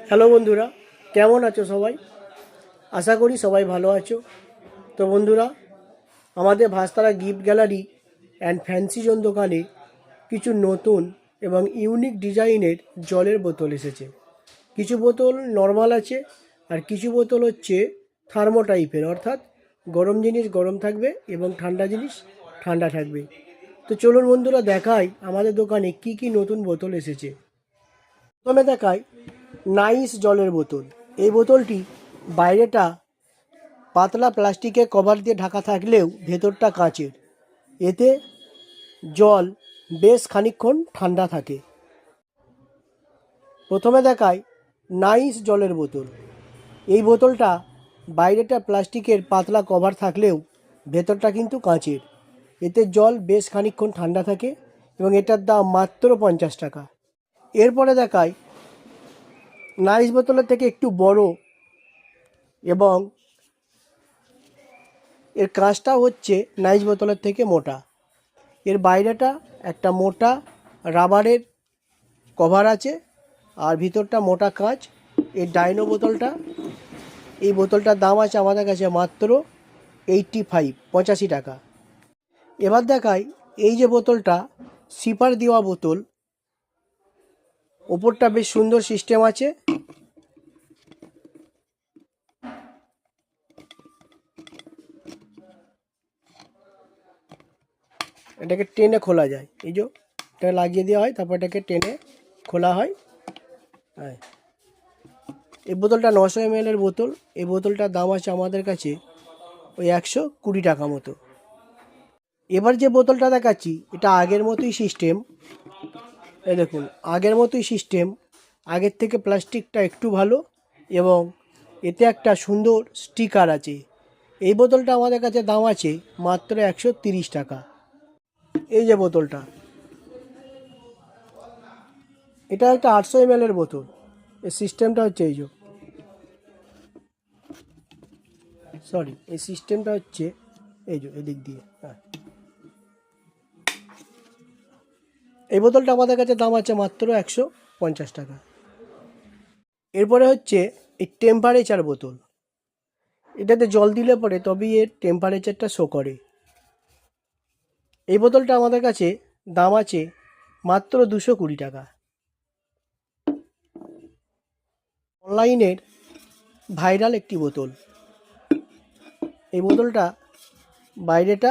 Hello বন্ধুরা, কেমন আছো সবাই? আশা করি সবাই ভালো আছো। তো বন্ধুরা, আমাদের Bhastara gift gallery and fancy zone দোকানে কিছু নতুন এবং ইউনিক ডিজাইনের জলের বোতল এসেছে। কিছু বোতল নর্মাল আছে আর কিছু বোতল হচ্ছে থার্মো টাইপের, অর্থাৎ গরম জিনিস গরম থাকবে এবং ঠান্ডা জিনিস ঠান্ডা থাকবে। তো চলুন বন্ধুরা, দেখাই আমাদের দোকানে কি কি নতুন বোতল এসেছে। প্রথমে দেখাই নাইস জলের বোতল। এই বোতলটি বাইরেটা পাতলা প্লাস্টিকের কভার দিয়ে ঢাকা থাকলেও ভেতরটা কাঁচের। এতে জল বেশ খানিকক্ষণ ঠান্ডা থাকে। প্রথমে দেখাই নাইস জলের বোতল। এই বোতলটা বাইরেটা প্লাস্টিকের পাতলা কভার থাকলেও ভেতরটা কিন্তু কাঁচের। এতে জল বেশ খানিকক্ষণ ঠান্ডা থাকে এবং এটার দাম মাত্র 50 টাকা। এরপরে দেখাই নাইস বোতলের থেকে একটু বড় এবং এর কাঁচটা হচ্ছে নাইস বোতলের থেকে মোটা। এর বাইরেটা একটা মোটা রাবারের কভার আছে আর ভিতরটা মোটা কাঁচ। এই ডাইনো বোতলটা, এই বোতলটার দাম আছে আমাদের কাছে মাত্র 85 টাকা। এবার দেখাই এই যে বোতলটা, সিপার দেওয়া বোতল। ওপরটা বেশ সুন্দর সিস্টেম আছে। এটাকে টেনে খোলা যায়, এই যে এটা লাগিয়ে দেওয়া হয়, তারপর এটাকে টেনে খোলা হয়। হ্যাঁ, এই বোতলটা 900 ml এর বোতল। এই বোতলটার দাম আছে আমাদের কাছে ওই 120 টাকা মতো। এবার যে বোতলটা দেখাচ্ছি এটা আগের মতোই সিস্টেম। এই দেখুন, আগের মতোই সিস্টেম। আগের থেকে প্লাস্টিকটা একটু ভালো এবং এতে একটা সুন্দর স্টিকার আছে। এই বোতলটা আমাদের কাছে দাম আছে মাত্র 130 টাকা। এই যে বোতলটা, এটা একটা 800 ml এর বোতল। এই সিস্টেমটা হচ্ছে এই যে, এই সিস্টেমটা হচ্ছে এই যে এদিক দিয়ে। হ্যাঁ, এই বোতলটা আমাদের কাছে দাম আছে মাত্র 150 টাকা। এরপরে হচ্ছে এই টেম্পারেচার বোতল। এটাতে জল দিলে পরে তবেই এর টেম্পারেচারটা শো করে। এই বোতলটা আমাদের কাছে দাম আছে মাত্র 220 টাকা। অনলাইনের ভাইরাল একটি বোতল। এই বোতলটা বাইরেটা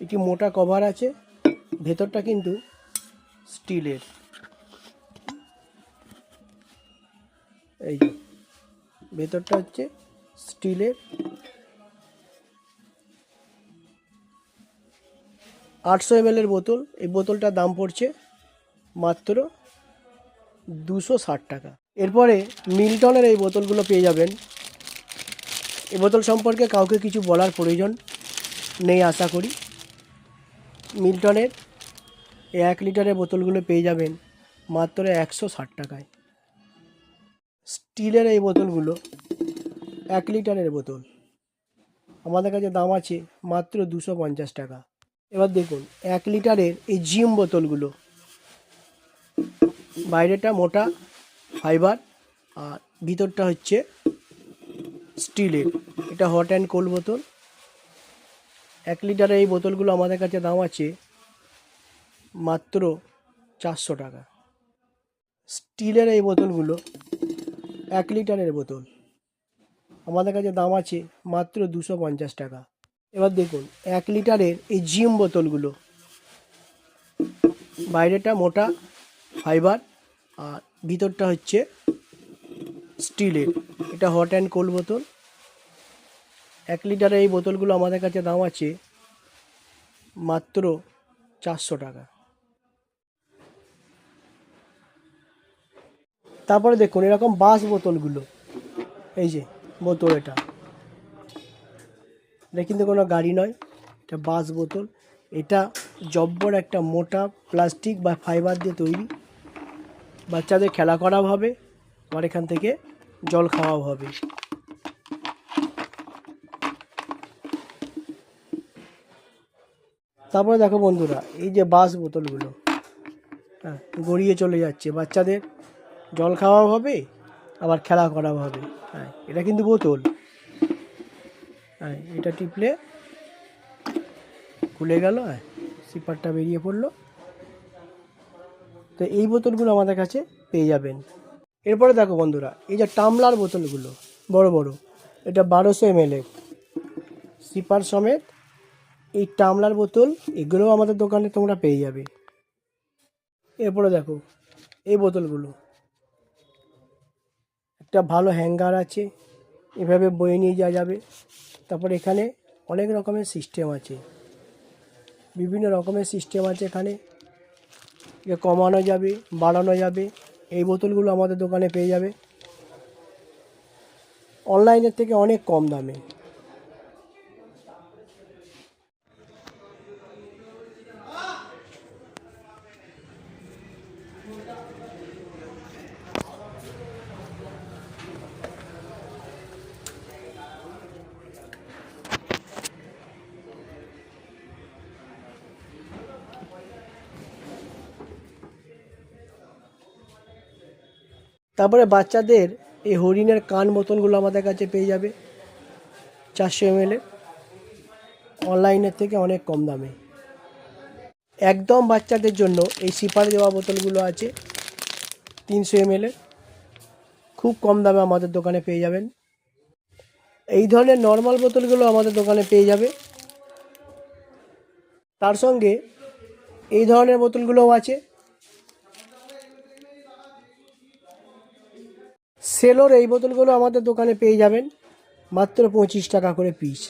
একটি মোটা কভার আছে, ভেতরটা কিন্তু স্টিলের। এই যে ভেতরটা হচ্ছে স্টিলের। 800 ml এর বোতল। এই বোতলটার দাম পড়ছে মাত্র 260 টাকা। এরপরে মিল্টনের এই বোতলগুলো পেয়ে যাবেন। এই বোতল সম্পর্কে কাউকে কিছু বলার প্রয়োজন নেই আশা করি। মিল্টনের এই 1 লিটারের বোতলগুলো পেয়ে যাবেন মাত্র 160 টাকায়। স্টিলের এই বোতলগুলো 1 লিটারের বোতল, আমাদের কাছে দাম আছে মাত্র 250 টাকা। এবার দেখুন 1 লিটারের এই জিম বোতলগুলো, বাইরেটা মোটা ফাইবার আর ভিতরটা হচ্ছে স্টিলের। এটা হট অ্যান্ড কোল্ড বোতল। 1 লিটারের এই বোতলগুলো আমাদের কাছে দাম আছে মাত্র 400 টাকা। স্টিলের এই বোতলগুলো 1 লিটারের বোতল, আমাদের কাছে দাম আছে মাত্র 250 টাকা। এবার দেখুন 1 লিটারের এই জিম বোতলগুলো, বাইরেটা মোটা ফাইবার আর ভিতরটা হচ্ছে স্টিলের। এটা হট অ্যান্ড কোল্ড বোতল। 1 লিটারের এই বোতলগুলো আমাদের কাছে দাম আছে মাত্র 400 টাকা। তারপরে দেখুন এরকম বাস বোতলগুলো, এই যে বোতল, এটা কিন্তু কোনো গাড়ি নয়, এটা বাস বোতল। এটা জব্বর একটা মোটা প্লাস্টিক বা ফাইবার দিয়ে তৈরি। বাচ্চাদের খেলা করাও হবে আর এখান থেকে জল খাওয়াও হবে। তারপরে দেখো বন্ধুরা, এই যে বাস বোতলগুলো, হ্যাঁ, গড়িয়ে চলে যাচ্ছে, বাচ্চাদের জল খাওয়াও হবে, আবার খেলা করাও হবে। হ্যাঁ, এটা কিন্তু বোতল। হ্যাঁ, এটা টিপলে খুলে গেল, হ্যাঁ, সিপারটা বেরিয়ে পড়লো। তো এই বোতলগুলো আমাদের কাছে পেয়ে যাবেন। এরপরে দেখো বন্ধুরা, এই যে টামলার বোতলগুলো বড় বড়, এটা 1200 ml সিপার সমেত এই টামলার বোতল, এগুলোও আমাদের দোকানে তোমরা পেয়ে যাবে। এরপরে দেখো এই বোতলগুলো, একটা ভালো হ্যাঙ্গার আছে, এভাবে বয়ে নিয়ে যাওয়া যাবে। তারপর এখানে অনেক রকমের সিস্টেম আছে, বিভিন্ন রকমের সিস্টেম আছে এখানে, এ কমানো যাবে, বাড়ানো যাবে। এই বোতলগুলো আমাদের দোকানে পেয়ে যাবে অনলাইনের থেকে অনেক কম দামে। তারপরে বাচ্চাদের এই হরিণের কান বোতলগুলো আমাদের কাছে পেয়ে যাবে 400 ml, অনলাইনের থেকে অনেক কম দামে। একদম বাচ্চাদের জন্য এই সিপার দেওয়া বোতলগুলো আছে 300 ml, খুব কম দামে আমাদের দোকানে পেয়ে যাবেন। এই ধরনের নর্মাল বোতলগুলো আমাদের দোকানে পেয়ে যাবে। তার সঙ্গে এই ধরনের বোতলগুলোও আছে, সেলোর। এই বোতলগুলো আমাদের দোকানে পেয়ে যাবেন মাত্র 25 টাকা করে পিস।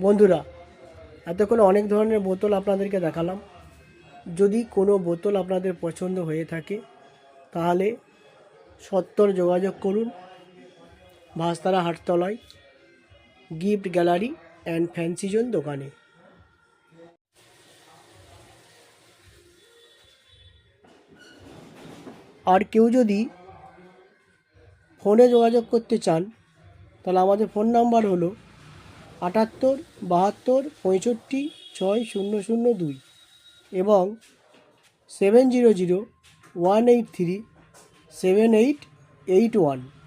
বন্ধুরা, এতক্ষণ অনেক ধরনের বোতল আপনাদেরকে দেখালাম। যদি কোনো বোতল আপনাদের পছন্দ হয়ে থাকে তাহলে সত্বর যোগাযোগ করুন ভাস্তারা হাটতলায় gift gallery and fancy zone দোকানে। আর কেউ যদি ফোনে যোগাযোগ করতে চান তাহলে আমাদের ফোন নাম্বার হলো 78 72 65 60002 এবং 7001837881।